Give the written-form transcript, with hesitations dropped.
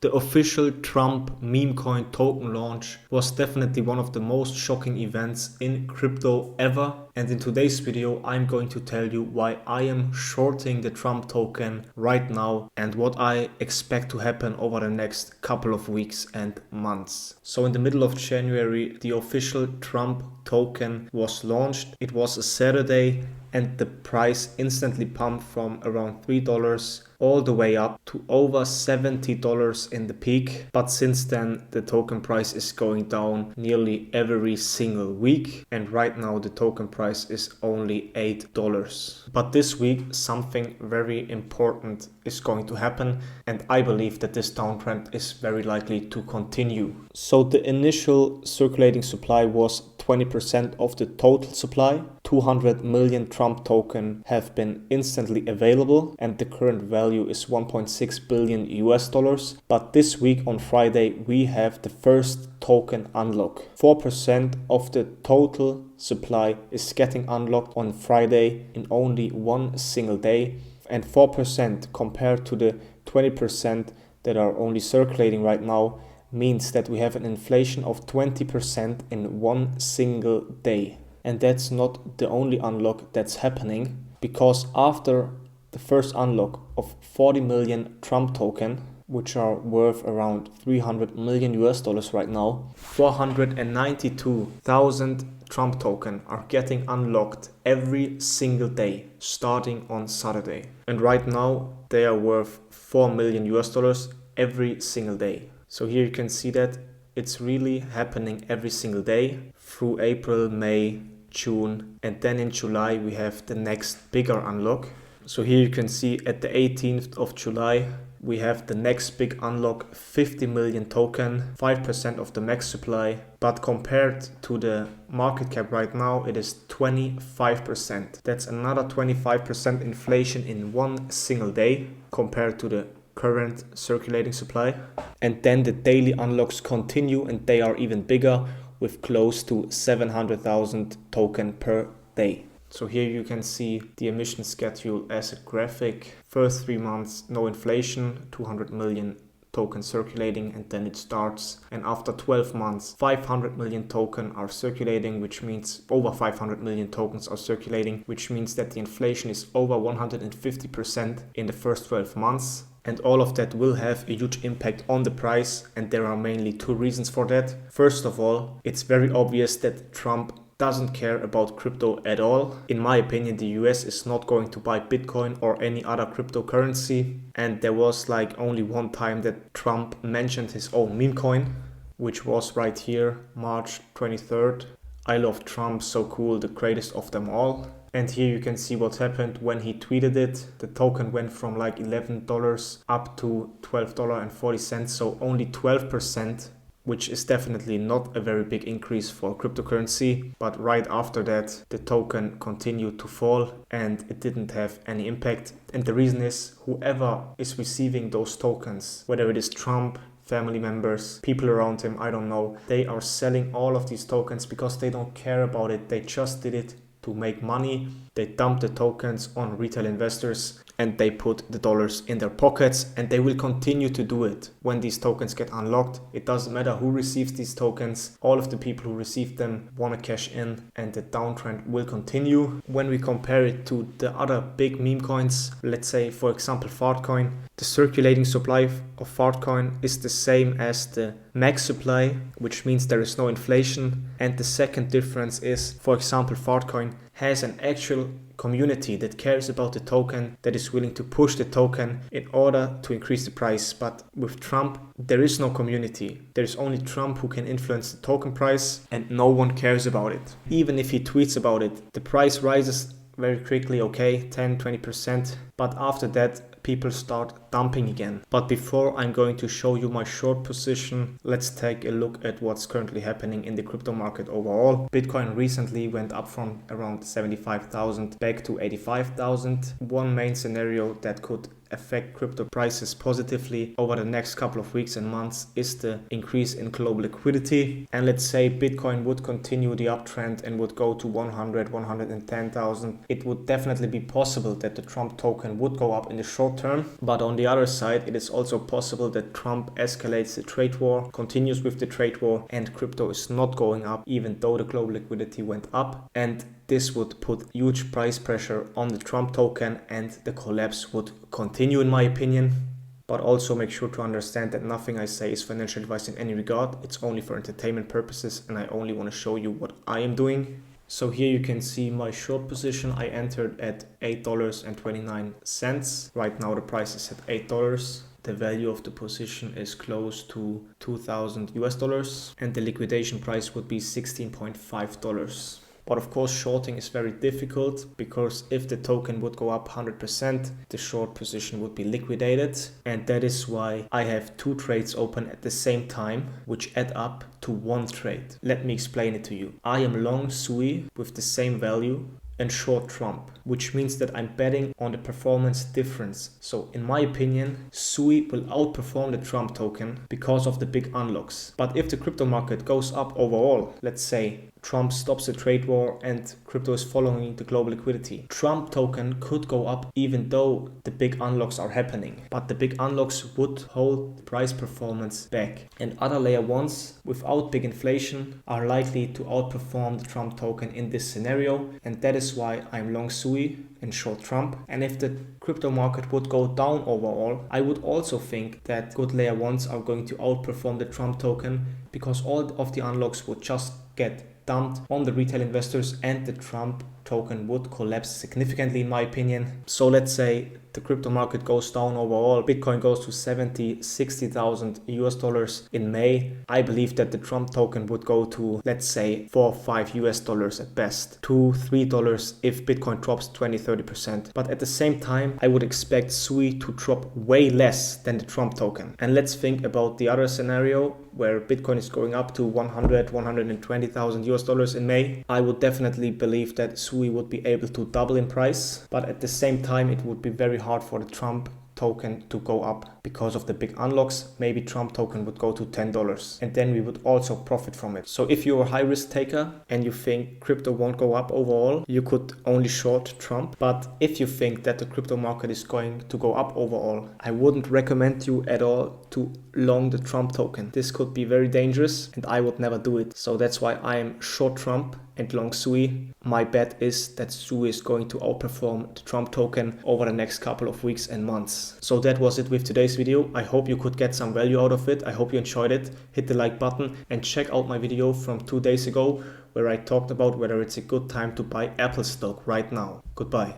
The official Trump memecoin token launch was definitely one of the most shocking events in crypto ever. And in today's video, I'm going to tell you why I am shorting the Trump token right now and what I expect to happen over the next couple of weeks and months. So in the middle of January, the official Trump token was launched. It was a Saturday and the price instantly pumped from around $3 all the way up to over $70 in the peak. But since then, the token price is going down nearly every single week. And right now, the token price is only $8. But this week, something very important is going to happen. And I believe that this downtrend is very likely to continue. So the initial circulating supply was 20% of the total supply. 200 million Trump token have been instantly available and the current value is 1.6 billion US dollars. But this week on Friday, we have the first token unlock. 4% of the total supply is getting unlocked on Friday in only one single day. And 4% compared to the 20% that are only circulating right now means that we have an inflation of 20% in one single day. And that's not the only unlock that's happening, because after the first unlock of 40 million Trump token, which are worth around 300 million US dollars right now, 492,000 Trump token are getting unlocked every single day starting on Saturday. And right now they are worth 4 million US dollars every single day. So here you can see that it's really happening every single day through April, May, June, and then in July we have the next bigger unlock. So here you can see at the 18th of July we have the next big unlock, 50 million token, 5% of the max supply. But compared to the market cap right now, it is 25%. That's another 25% inflation in one single day compared to the current circulating supply. And then the daily unlocks continue and they are even bigger with close to 700,000 token per day. So here you can see the emission schedule as a graphic. First 3 months, no inflation, 200 million tokens circulating, and then it starts. And after 12 months, 500 million tokens are circulating, which means over 500 million tokens are circulating, which means that the inflation is over 150% in the first 12 months. And all of that will have a huge impact on the price, and there are mainly two reasons for that. First of all, it's very obvious that Trump doesn't care about crypto at all. In my opinion, the US is not going to buy Bitcoin or any other cryptocurrency. And there was like only one time that Trump mentioned his own meme coin, which was right here, March 23rd. I love Trump, so cool, the greatest of them all. And here you can see what happened when he tweeted it. The token went from like $11 up to $12.40, so only 12%, which is definitely not a very big increase for cryptocurrency. But right after that, the token continued to fall and it didn't have any impact. And the reason is whoever is receiving those tokens, whether it is Trump, family members, people around him, I don't know, they are selling all of these tokens because they don't care about it. They just did it to make money. They dump the tokens on retail investors and they put the dollars in their pockets, and they will continue to do it when these tokens get unlocked. It doesn't matter who receives these tokens. All of the people who receive them want to cash in, and the downtrend will continue. When we compare it to the other big meme coins, let's say for example Fartcoin, the circulating supply of Fartcoin is the same as the max supply, which means there is no inflation. And the second difference is, for example, Fartcoin has an actual community that cares about the token, that is willing to push the token in order to increase the price. But with Trump, there is no community. There is only Trump who can influence the token price, and no one cares about it. Even if he tweets about it, the price rises very quickly, okay, 10-20%, but after that people start dumping again. But before I'm going to show you my short position, let's take a look at what's currently happening in the crypto market overall. Bitcoin recently went up from around 75,000 back to 85,000. One main scenario that could affect crypto prices positively over the next couple of weeks and months is the increase in global liquidity. And let's say Bitcoin would continue the uptrend and would go to 100, 110,000. It would definitely be possible that the Trump token would go up in the short term. But on the other side, it is also possible that Trump escalates the trade war, continues with the trade war, and crypto is not going up even though the global liquidity went up. And this would put huge price pressure on the Trump token and the collapse would continue, in my opinion. But also make sure to understand that nothing I say is financial advice in any regard. It's only for entertainment purposes and I only want to show you what I am doing. So here you can see my short position. I entered at $8.29. Right now the price is at $8. The value of the position is close to $2,000 and the liquidation price would be $16.5. But of course, shorting is very difficult because if the token would go up 100%, the short position would be liquidated. And that is why I have two trades open at the same time, which add up to one trade. Let me explain it to you. I am long SUI with the same value and short Trump, which means that I'm betting on the performance difference. So in my opinion, SUI will outperform the Trump token because of the big unlocks. But if the crypto market goes up overall, let's say Trump stops the trade war and crypto is following the global liquidity, Trump token could go up even though the big unlocks are happening. But the big unlocks would hold the price performance back. And other layer ones without big inflation are likely to outperform the Trump token in this scenario. And that is why I'm long SUI and short Trump. And if the crypto market would go down overall, I would also think that good layer ones are going to outperform the Trump token because all of the unlocks would just get dumped on the retail investors and the Trump token would collapse significantly, in my opinion. So let's say the crypto market goes down overall, Bitcoin goes to 70, 60,000 US dollars in May. I believe that the Trump token would go to, let's say, 4 or 5 US dollars at best, $2, $3 if Bitcoin drops 20, 30%. But at the same time, I would expect SUI to drop way less than the Trump token. And let's think about the other scenario where Bitcoin is going up to 100, 120,000 US dollars in May. I would definitely believe that SUI would be able to double in price, but at the same time, it would be very hard for the Trump token to go up because of the big unlocks. Maybe Trump token would go to $10 and then we would also profit from it. So if you're a high risk taker and you think crypto won't go up overall, you could only short Trump. But if you think that the crypto market is going to go up overall, I wouldn't recommend you at all to long the Trump token. This could be very dangerous and I would never do it. So that's why I am short Trump and long SUI. My bet is that SUI is going to outperform the Trump token over the next couple of weeks and months. So that was it with today's video. I hope you could get some value out of it. I hope you enjoyed it. Hit the like button and check out my video from 2 days ago where I talked about whether it's a good time to buy Apple stock right now. Goodbye.